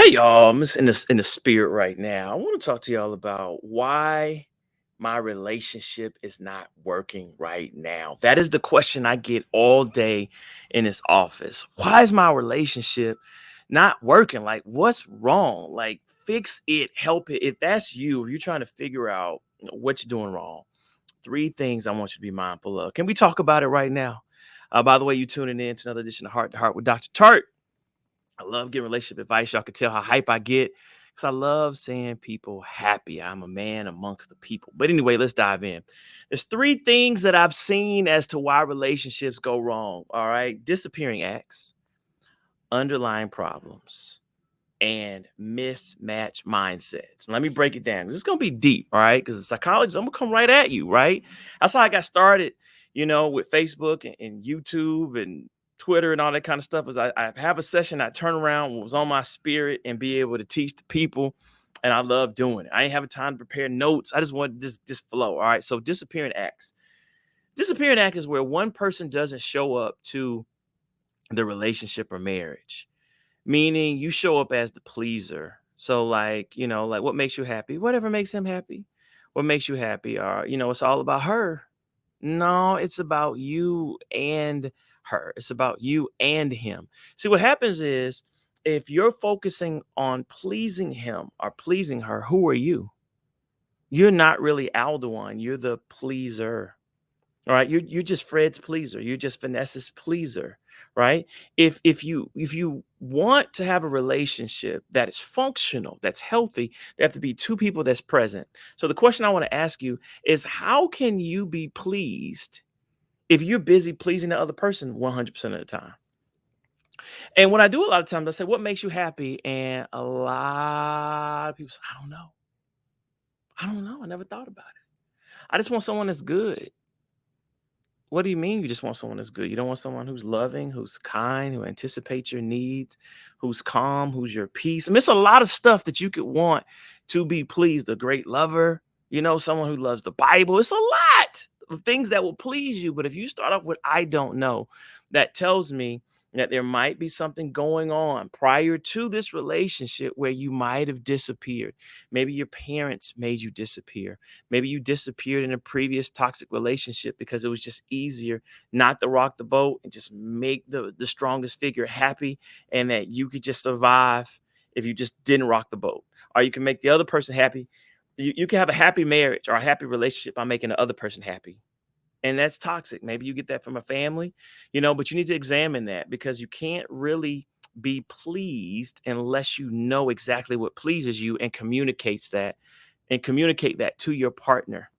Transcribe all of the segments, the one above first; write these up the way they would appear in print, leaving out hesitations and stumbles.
Hey y'all, I'm just in the spirit right now. I want to talk to y'all about why my relationship is not working right now. That is the question I get all day in this office. Why is my relationship not working? Like, what's wrong? Like, fix it, help it. If that's you, if you're trying to figure out what you're doing wrong, three things I want you to be mindful of. Can we talk about it right now? By the way, you tuning in to another edition of Heart to Heart with Dr. Tartt. I love giving relationship advice. Y'all can tell how hype I get because I love seeing people happy. I'm a man amongst the people. But anyway, let's dive in. There's three things that I've seen as to why relationships go wrong. All right. Disappearing acts, underlying problems, and mismatch mindsets. Let me break it down. This is going to be deep. All right. Because the psychologist, I'm going to come right at you. Right. That's how I got started, with Facebook and YouTube and Twitter and all that kind of stuff. Is I have a session, I turn around, what was on my spirit, and be able to teach the people. And I love doing it. I ain't having time to prepare notes. I just want to just flow. All right. So disappearing acts. Disappearing act is where one person doesn't show up to the relationship or marriage, meaning you show up as the pleaser. So like what makes you happy? Whatever makes him happy. What makes you happy? Or, it's all about her. No, it's about you and her. It's about you and him. See, what happens is if you're focusing on pleasing him or pleasing her, who are you? You're not really Aldewan. You're the pleaser. All right. You're just Fred's pleaser. You're just Vanessa's pleaser. Right. If you want to have a relationship that is functional, that's healthy, there have to be two people that's present. So the question I want to ask you is, how can you be pleased if you're busy pleasing the other person 100% of the time? And when I do a lot of times, I say, what makes you happy? And a lot of people say, I don't know. I don't know. I never thought about it. I just want someone that's good. What do you mean you just want someone that's good? You don't want someone who's loving, who's kind, who anticipates your needs, who's calm, who's your peace. I mean, it's a lot of stuff that you could want to be pleased. A great lover, someone who loves the Bible. It's a lot of things that will please you. But if you start off with I don't know, that tells me that there might be something going on prior to this relationship where you might have disappeared. Maybe your parents made you disappear. Maybe you disappeared in a previous toxic relationship because it was just easier not to rock the boat and just make the strongest figure happy, and that you could just survive if you just didn't rock the boat. Or you can make the other person happy. You can have a happy marriage or a happy relationship by making the other person happy. And that's toxic. Maybe you get that from a family, but you need to examine that because you can't really be pleased unless you know exactly what pleases you and communicate that to your partner.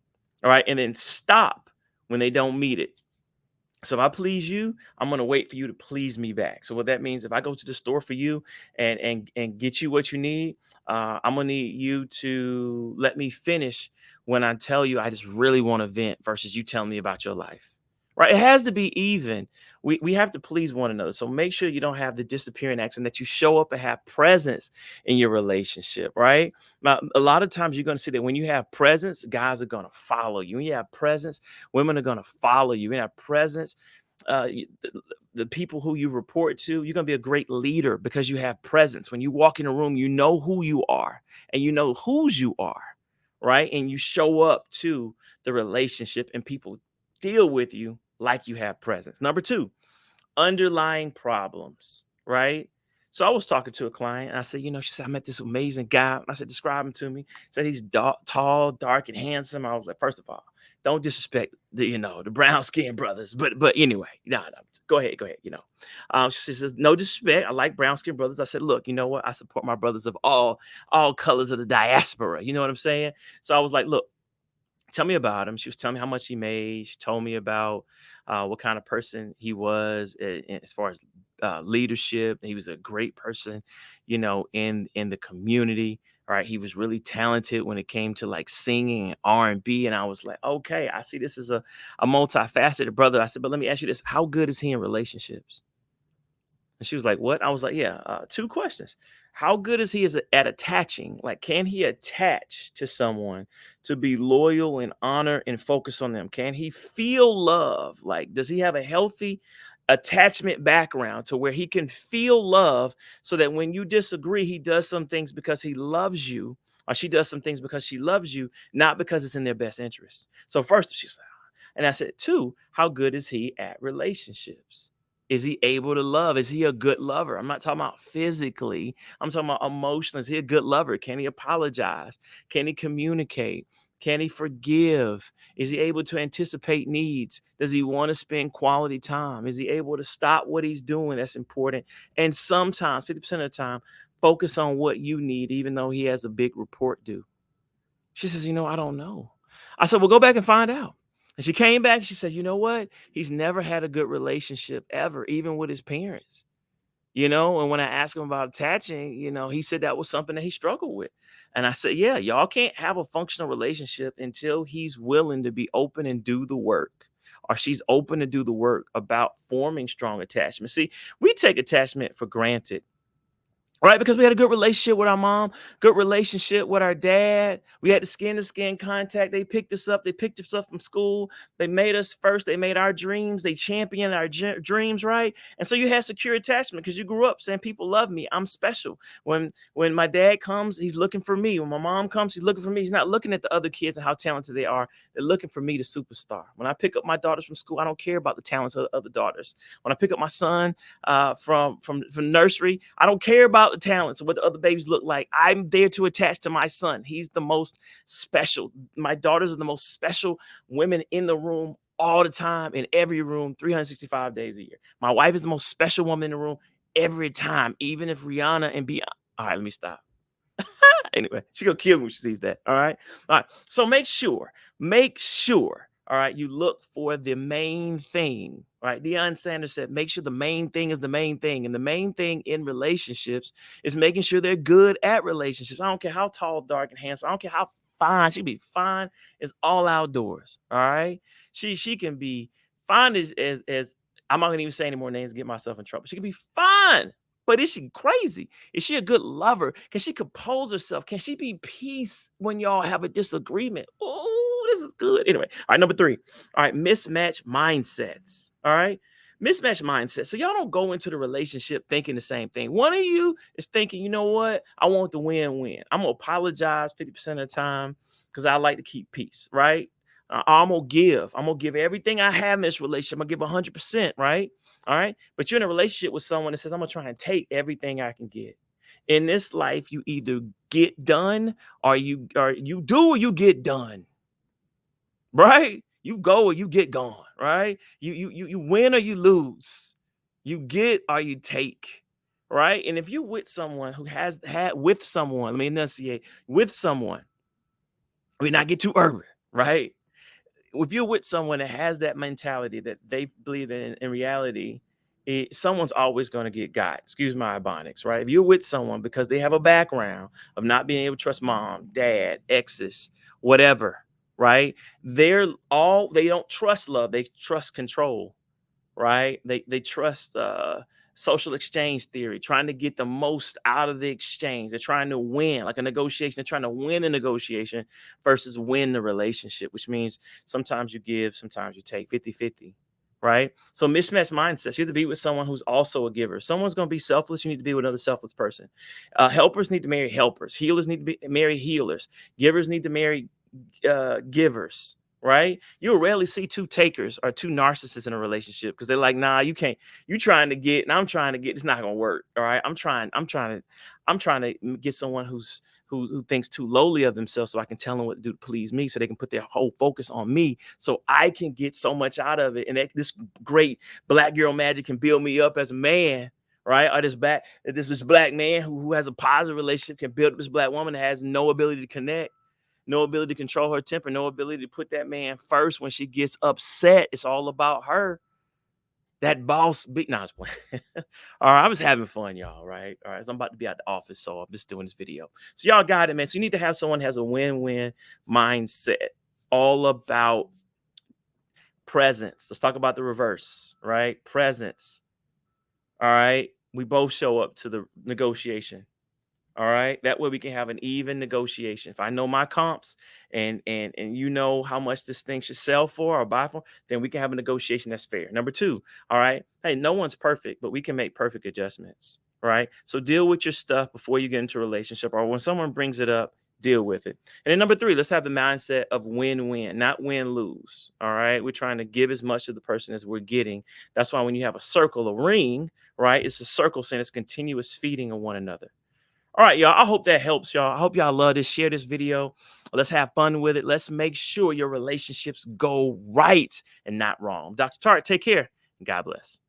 All right. And then stop when they don't meet it. So if I please you, I'm gonna wait for you to please me back. So what that means, if I go to the store for you and get you what you need, I'm gonna need you to let me finish when I tell you I just really want to vent versus you telling me about your life. Right? It has to be even. We have to please one another. So make sure you don't have the disappearing acts and that you show up and have presence in your relationship. Right? Now, a lot of times you're gonna see that when you have presence, guys are gonna follow you. When you have presence, women are going to follow you. In that presence, the people who you report to, you're going to be a great leader because you have presence. When you walk in a room, you know who you are and you know whose you are, right? And you show up to the relationship and people deal with you like you have presence. Number two, underlying problems, right? So I was talking to a client and I said, she said, I met this amazing guy. I said, describe him to me. Said he's tall, dark, and handsome. I was like, first of all, don't disrespect the brown skinned brothers. But anyway, no, go ahead. She says, no disrespect. I like brown skinned brothers. I said, look, you know what? I support my brothers of all colors of the diaspora. You know what I'm saying? So I was like, look, tell me about him. She was telling me how much he made. She told me about what kind of person he was as far as leadership. He was a great person, in the community. Right, he was really talented when it came to like singing and R&B. And I was like, okay, I see this is a multifaceted brother. I said, but let me ask you this: how good is he in relationships? And she was like, what? I was like, yeah, two questions. How good is he at attaching? Like, can he attach to someone to be loyal and honor and focus on them? Can he feel love? Like, does he have a healthy attachment background to where he can feel love, so that when you disagree, he does some things because he loves you, or she does some things because she loves you, not because it's in their best interest. So first, she's like, and I said, two, how good is he at relationships? Is he able to love? Is he a good lover? I'm not talking about physically. I'm talking about emotionally. Is he a good lover? Can he apologize? Can he communicate? Can he forgive? Is he able to anticipate needs? Does he want to spend quality time? Is he able to stop what he's doing? That's important. And sometimes, 50% of the time, focus on what you need, even though he has a big report due. She says, I don't know. I said, well, go back and find out. And she came back. She said, you know what? He's never had a good relationship ever, even with his parents. And when I asked him about attaching, he said that was something that he struggled with. And I said, yeah, y'all can't have a functional relationship until he's willing to be open and do the work, or she's open to do the work about forming strong attachment. See, we take attachment for granted, right? Because we had a good relationship with our mom, good relationship with our dad. We had the skin to skin contact. They picked us up. They picked us up from school. They made us first. They made our dreams. They championed our dreams, right? And so you had secure attachment because you grew up saying, people love me. I'm special. When my dad comes, he's looking for me. When my mom comes, he's looking for me. He's not looking at the other kids and how talented they are. They're looking for me, the superstar. When I pick up my daughters from school, I don't care about the talents of the other daughters. When I pick up my son from nursery, I don't care about the talents of what the other babies look like. I'm there to attach to my son. He's the most special. My daughters are the most special women in the room all the time, in every room, 365 days a year. My wife is the most special woman in the room every time, even if Rihanna and Beyonce. All right, let me stop. Anyway, she gonna kill me when she sees that. All right. So make sure, all right, you look for the main thing. All right. Deion Sanders said, make sure the main thing is the main thing. And the main thing in relationships is making sure they're good at relationships. I don't care how tall, dark, and handsome. I don't care how fine. She can be fine. It's all outdoors. All right. She can be fine as I'm not gonna even say any more names to get myself in trouble. She can be fine. But is she crazy? Is she a good lover? Can she compose herself? Can she be peace when y'all have a disagreement? Oh, this is good. Anyway, all right, number three. All right, mismatch mindsets. All right, mismatch mindset. So y'all don't go into the relationship thinking the same thing. One of you is thinking, you know what? I want the win-win. I'm gonna apologize 50% of the time because I like to keep peace, right? I'm gonna give. I'm gonna give everything I have in this relationship. I'm gonna give 100%, right? All right. But you're in a relationship with someone that says, I'm going to try and take everything I can get. In this life, you either get done or you do or you get done. Right? You go or you get gone. Right? You win or you lose. You get or you take. Right? And if you're with someone who has had with someone, let me enunciate with someone, we not get too urban, right? If you're with someone that has that mentality that they believe in reality, someone's always going to get got. Excuse my ebonics, right? If you're with someone because they have a background of not being able to trust mom, dad, exes, whatever, right? They don't trust love, they trust control, right? They trust social exchange theory, trying to get the most out of the exchange. They're trying to win, like a negotiation. They're trying to win the negotiation versus win the relationship, which means sometimes you give, sometimes you take 50-50. Right. So mismatch mindsets. You have to be with someone who's also a giver. Someone's going to be selfless. You need to be with another selfless person. Helpers need to marry helpers. Healers need to marry healers. Givers need to marry givers, right? You'll rarely see two takers or two narcissists in a relationship because they're like, nah, you can't. You trying to get, and I'm trying to get. It's not gonna work. All right. I'm trying to get someone who thinks too lowly of themselves so I can tell them what to do to please me, so they can put their whole focus on me, so I can get so much out of it. And this great black girl magic can build me up as a man. Right. Or this black man who has a positive relationship can build up this black woman that has no ability to connect, no ability to control her temper, no ability to put that man first when she gets upset. It's all about her. That boss big nah, all right, I was having fun, y'all. Right. All right. So I'm about to be at the office, so I'm just doing this video. So y'all got it, man. So you need to have someone who has a win-win mindset, all about presence. Let's talk about the reverse, right? Presence. All right. We both show up to the negotiation. All right. That way we can have an even negotiation. If I know my comps and you know how much this thing should sell for or buy for, then we can have a negotiation that's fair. Number two, all right. Hey, no one's perfect, but we can make perfect adjustments. Right. So deal with your stuff before you get into a relationship, or when someone brings it up, deal with it. And then number three, let's have the mindset of win-win, not win-lose. All right. We're trying to give as much to the person as we're getting. That's why when you have a circle, a ring, right? It's a circle saying it's continuous feeding of one another. All right, y'all. I hope that helps, y'all. I hope y'all love this. Share this video. Let's have fun with it. Let's make sure your relationships go right and not wrong. Dr. Tartt, take care. God bless.